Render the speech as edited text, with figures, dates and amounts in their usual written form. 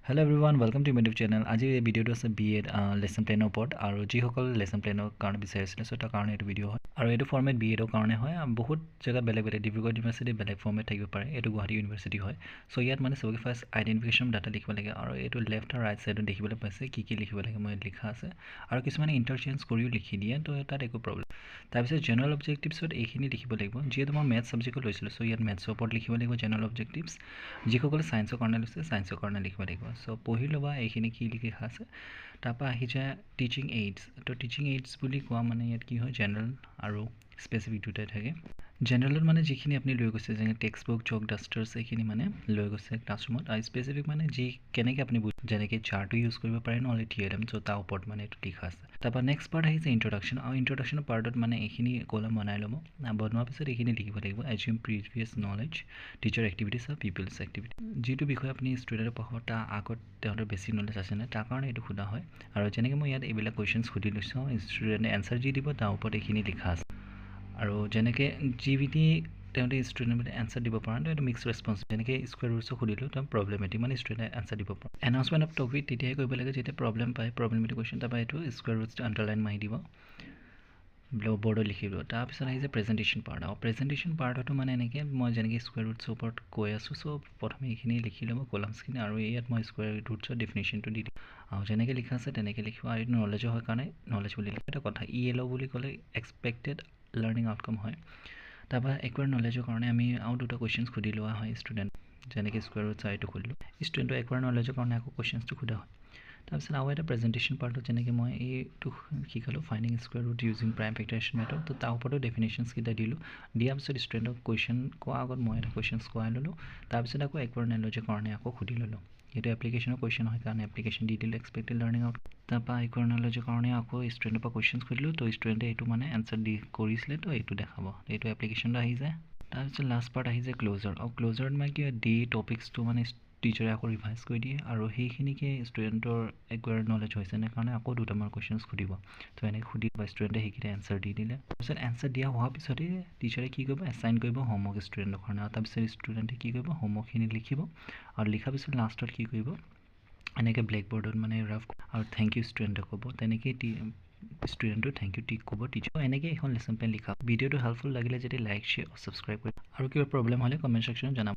Hello everyone, welcome to my YouTube channel. আজি এই ভিডিওটো আছে B.Ed লেসন প্লেনৰ ওপৰত আৰু যিসকল লেসন প্লেনৰ কাৰণে বিচাৰিছিলে সো তাৰ কাৰণে এইটো ভিডিও হয় আৰু এইটো ফৰ্মেট B.Ed কাৰণে হয় বহুত জায়গাত বেলেগ বেলেগ ডিব্ৰুগড় ইউনিভাৰ্সিটি বেলেগ ফৰ্মেট থাকিব পাৰে এইটো গুৱাহাটী ইউনিভাৰ্সিটি হয় সো ইয়াত মানে সবকে ফাৰ্স্ট আইডেন্টিফিকেশন ডাটা লিখিব লাগে আৰু এইটো লেফট আৰু ৰাইট সাইডত দেখিবলৈ পাইছে কি লিখিব লাগে মই লিখা আছে আৰু কিছুমানে ইন্টাৰচেঞ্জ কৰিও লিখি দিয়ে তো তাত একো প্ৰবলেম তাৰপিছত জেনাৰেল অবজেক্টিভছত এইখিনি লিখিব লাগিব যিহেতু মই মেথছ সাবজেক্ট লৈছিলোঁ সো ইয়াত মেথছৰ ওপৰত লিখিব লাগিব জেনাৰেল অবজেক্টিভছ যিসকলে সায়েন্সৰ কাৰণে লৈছে সায়েন্সৰ কাৰণে লিখিব লাগিব সো পঢ়ি ল'বা এইখিনি কি লিখা আছে তাৰপৰা আহি যায় টিচিং এইডছ তো টিচিং এইডছ বুলি কোৱা মানে ইয়াত কি হয় জেনাৰেল আৰু স্পেচিফিক দুটাই থাকে জেনাৰেলত মানে যিখিনি আপুনি লৈ গৈছে যেনে টেক্সট বুক চক ডাষ্টাৰ্ছ এইখিনি মানে লৈ গৈছে ক্লাছৰুমত আৰু স্পেচিফিক মানে যি কেনেকৈ আপুনি যেনেকৈ চাৰ্টো ইউজ কৰিব পাৰে নহ'লে থিয়ৰম চ' তাৰ ওপৰত মানে এইটো লিখা আছে তাৰপৰা নেক্সট পাৰ্ট আহিছে ইন্ট্ৰডাকশ্যন আৰু ইন্ট্ৰডাকশ্যনৰ পাৰ্টত মানে এইখিনি কলম বনাই ল'ব বনোৱাৰ পিছত এইখিনি লিখিব লাগিব assume previous knowledge teacher activities আৰু পিপলছ এক্টিভিটি যিটো বিষয়ে আপুনি ষ্টুডেণ্টে পঢ়াব তাৰ আগত তেওঁলোকৰ বেছি নলেজ আছে নে তাৰ কাৰণে এইটো সোধা হয় আৰু যেনেকৈ মই ইয়াত এইবিলাক কুৱেশ্যনছ সুধি লৈছোঁ ষ্টুডেণ্টে এনচাৰ যি দিব তাৰ ওপৰত এইখিনি লিখা আছে আৰু যেনেকৈ জিবিটি তেওঁলোকে ষ্টুডেণ্টে এনচাৰ দিব পৰা নাই এইটো মিক্স ৰেছপন্স যেনেকৈ স্কুৱেৰ ৰুটছক সুধিলোঁ তেওঁ প্ৰব্লেমেটিক মানে ষ্টুডেণ্টে এনচাৰ দিব পৰা এনাউন্সমেণ্ট অফ টপিক তেতিয়াহে কৰিব লাগে যেতিয়া প্ৰব্লেম পায় প্ৰব্লেমেটিক কুৱেশ্যন তাৰপৰা এইটো স্কুৱেৰ ৰুটছটো আণ্ডাৰলাইন মাৰি দিব বৰ্ডত লিখিলোঁ তাৰপিছত আহিছে প্ৰেজেণ্টেশ্যন পাৰ্ট আৰু প্ৰেজেণ্টেশ্যন পাৰ্টতো মানে এনেকৈ মই যেনেকৈ স্কুৱেৰ ৰুটছৰ ওপৰত কৈ আছোঁ চ' প্ৰথমে এইখিনি লিখি ল'ব কলামছখিনি আৰু ইয়াত মই স্কুৱেৰ ৰুটছৰ ডেফিনেশ্যনটো দি দিম আৰু যেনেকৈ লিখা আছে তেনেকৈ লিখিব আৰু এইটো নলেজৰ হয় কাৰণে নলেজ বুলি লিখিব এটা কথা ELO বুলি ক'লে এক্সপেক্টেড লাৰ্ণিং আউটকাম হয় তাৰপৰা একুৱাৰ নলেজৰ কাৰণে আমি আৰু দুটা কুৱেশ্যনছ সুধি লোৱা হয় ষ্টুডেণ্ট যেনেকৈ স্কুৱেৰ ৰুটছ এইটো সুধিলোঁ ষ্টুডেণ্টৰ একুৱাৰ নলেজৰ কাৰণে আকৌ কুৱেশ্যনছটো সোধা হয় তাৰপিছত আৰু এটা প্ৰেজেণ্টেশ্যন পাৰ্টত যেনেকৈ মই এইটো শিকালোঁ finding square root using prime factorisation method তো তাৰ ওপৰতো ডেফিনেশ্যনছকেইটা দিলোঁ দিয়াৰ পিছত ষ্টুডেণ্টক কুৱেশ্যন কোৱাৰ আগত মই এটা কুৱেশ্যনছ কোৱাই ল'লোঁ তাৰপিছত আকৌ একুৱাৰ নলেজৰ কাৰণে আকৌ সুধি ল'লোঁ এইটো এপ্লিকেশ্যনৰ কুৱেশ্যন হয় কাৰণে এপ্লিকেশ্যন দি দিলোঁ এক্সপেক্টেড লাৰ্ণিং আউট তাৰপৰা একুৱাৰ নলেজৰ কাৰণে আকৌ ষ্টুডেণ্টৰ পৰা কুৱেশ্যনছ সুধিলোঁ তো ষ্টুডেণ্টে এইটো মানে এনচাৰ দি কৰিছিলে তো এইটো দেখাব এইটো এপ্লিকেশ্যনটো আহি যায় তাৰপিছত লাষ্ট পাৰ্ট আহি যায় ক্ল'জাৰ আৰু ক্ল'জাৰত মানে কি হয় ডি টপিক্সটো মানে টিচাৰে আকৌ ৰিভাইজ কৰি দিয়ে আৰু সেইখিনিকে ষ্টুডেণ্টৰ একুৱাৰ নলেজ হৈছে নে কাৰণে আকৌ দুটামান কুৱেশ্যনছ সুধিব তো এনেকৈ সুধি বা ষ্টুডেণ্টে সেইকেইটা এনচাৰ দি দিলে তাৰপিছত এনচাৰ দিয়া হোৱাৰ পিছতেই টিচাৰে কি কৰিব এছাইন কৰিব হোমৱৰ্ক ষ্টুডেণ্টৰ কাৰণে আৰু তাৰপিছত ষ্টুডেণ্টে কি কৰিব হোমৱৰ্কখিনি লিখিব আৰু লিখাৰ পিছত লাষ্টত কি কৰিব এনেকৈ ব্লেকবৰ্ডত মানে ৰাফ আৰু থেংক ইউ ষ্টুডেণ্টক ক'ব তেনেকেই ষ্টুডেণ্টটো থেংক ইউ টিক ক'ব টিচাৰ এনেকৈ এখন লেচন প্লেন লিখা ভিডিঅ'টো হেল্পফুল লাগিলে যদি লাইক শ্বেয়াৰ আৰু ছাবস্ক্ৰাইব কৰিব আৰু কিবা প্ৰব্লেম হ'লে কমেণ্ট ছেকশ্যনত জনাব